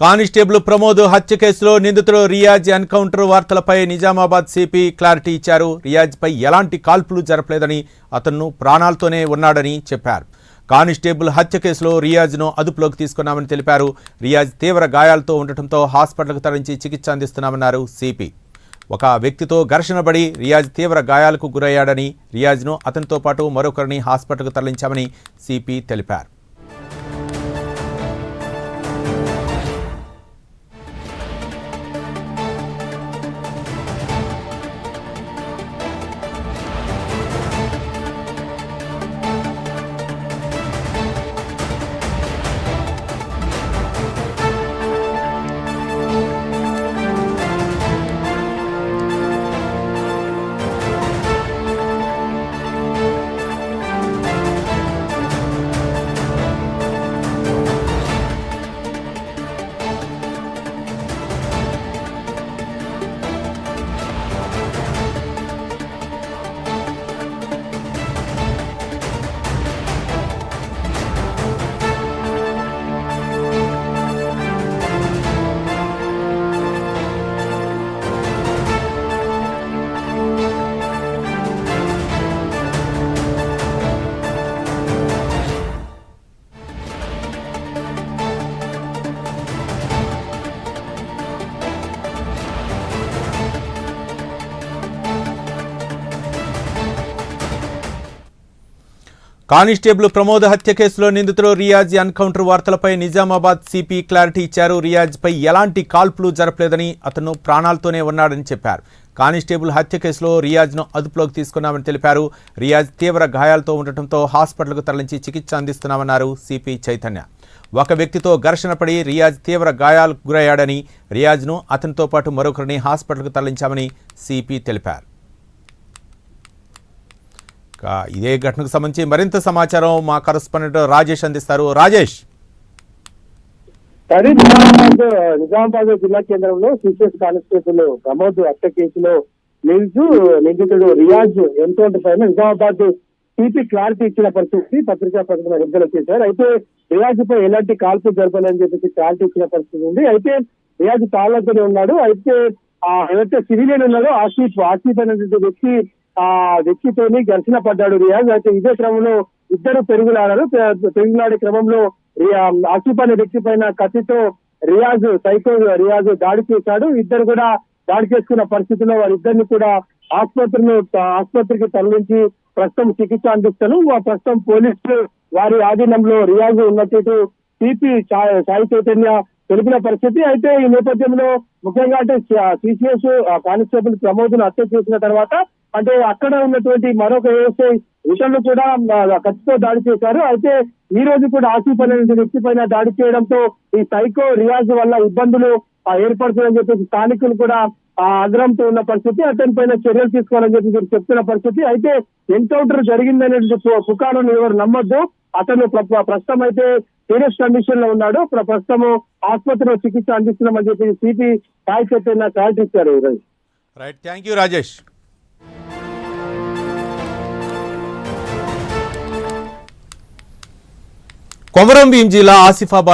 Constable Pramod హత్య కేసులో నిందితుడు రియాజ్ ఎన్కౌంటర్ వార్తలపై నిజామాబాద్ సిపి క్లారిటీ ఇచ్చారు. రియాజ్పై ఎలాంటి కాల్పులు జరపలేదని, అతను ప్రాణాలతోనే ఉన్నాడని చెప్పారు. కానిస్టేబుల్ హత్య కేసులో రియాజ్ను అదుపులోకి తీసుకున్నామని తెలిపారు. రియాజ్ తీవ్ర గాయాలతో ఉండటంతో హాస్పిటల్కు తరలించి చికిత్స అందిస్తున్నామన్నారు సిపి. ఒక వ్యక్తితో ఘర్షణ పడి రియాజ్ తీవ్ర గాయాలకు గురయ్యాడని, రియాజ్ను అతనితో పాటు మరొకరిని హాస్పిటల్కు తరలించామని సిపి తెలిపారు. కానిస్టేబుల్ ప్రమోద్ హత్య కేసులో నిందితుడు రియాజ్ ఎన్కౌంటర్ వార్తలపై నిజామాబాద్ సిపి క్లారిటీ ఇచ్చారు. రియాజ్పై ఎలాంటి కాల్పులు జరపలేదని, అతను ప్రాణాలతోనే ఉన్నాడని చెప్పారు. కానిస్టేబుల్ హత్య కేసులో రియాజ్ను అదుపులోకి తీసుకున్నామని తెలిపారు. రియాజ్ తీవ్ర గాయాలతో ఉండటంతో హాస్పిటల్కు తరలించి చికిత్స అందిస్తున్నామన్నారు సిపి చైతన్య. ఒక వ్యక్తితో ఘర్షణ పడి రియాజ్ తీవ్ర గాయాలకు గురయ్యాడని, రియాజ్ను అతనితో పాటు మరొకరిని హాస్పిటల్కు తరలించామని సిపి తెలిపారు. ఇదే ఘటనకు సంబంధించి మరింత సమాచారం మా కరెస్పాండెంట్ రాజేష్ అందిస్తారు. రాజేష్, నిజామాబాద్ జిల్లా కేంద్రంలో సిసిఎస్ కానిస్టేబుల్ ప్రమోద్ హత్య కేసులో నిందితుడు రియాజ్ ఎన్కౌంటర్ పైన నిజామాబాద్ సిపి క్లారిటీ ఇచ్చిన పరిస్థితి పత్రికా ప్రకటన విడుదల చేశారు. అయితే రియాజ్ పై ఎలాంటి కాల్పు జరపాలని చెప్పేసి క్లారిటీ ఇచ్చిన పరిస్థితి ఉంది. అయితే రియాజ్ తాళ్లతోనే ఉన్నాడు. అయితే ఏదైతే సివిలియన్ ఉన్నాడో ఆసిఫ్ అనేటువంటి వ్యక్తితోని ఘర్షణ పడ్డాడు రియాజ్. అయితే ఇదే క్రమంలో ఇద్దరు పెరుగులాడే క్రమంలో ఆసిఫ్ అనే వ్యక్తి పైన కత్తితో రియాజ్ దాడి చేశాడు. ఇద్దరు కూడా దాడి చేసుకున్న పరిస్థితిలో వారిద్దరిని కూడా ఆసుపత్రికి తరలించి ప్రస్తుతం చికిత్స అందిస్తాను. ప్రస్తుతం పోలీసులు వారి ఆధీనంలో రియాజ్ ఉన్నట్టు సిపి సాయి చైతన్య తెలిపిన పరిస్థితి. అయితే ఈ నేపథ్యంలో ముఖ్యంగా అంటే సిసిఎస్ కానిస్టేబుల్ ప్రమోద్ ను హత్య చేసిన తర్వాత అంటే అక్కడ ఉన్నటువంటి మరొక ఏఎస్ఐ విషయంలో కూడా కత్తితో దాడి చేశారు. అయితే ఈ రోజు కూడా ఆసిఫ్ అనే వ్యక్తి పైన దాడి చేయడంతో ఈ సైకో రియాజ్ వల్ల ఇబ్బందులు ఏర్పడుతుందని చెప్పేసి స్థానికులు కూడా అగ్రహంతో ఉన్న పరిస్థితి. అతని పైన చర్యలు తీసుకోవాలని చెప్పి చెప్తున్న పరిస్థితి. అయితే ఎన్కౌంటర్ జరిగిందనే పుకారును ఎవరు నమ్మొద్దు. అతను ప్రస్తుతం అయితే సీరియస్ కండిషన్ లో ఉన్నాడు. ప్రస్తుతం ఆసుపత్రిలో చికిత్స అందిస్తున్నామని చెప్పి సిపి సాయి చైతన్య క్లారిటీ ఇచ్చారు. Right, thank you Rajesh. Komaram Bheem జిల్లా ఆసిఫాబాద్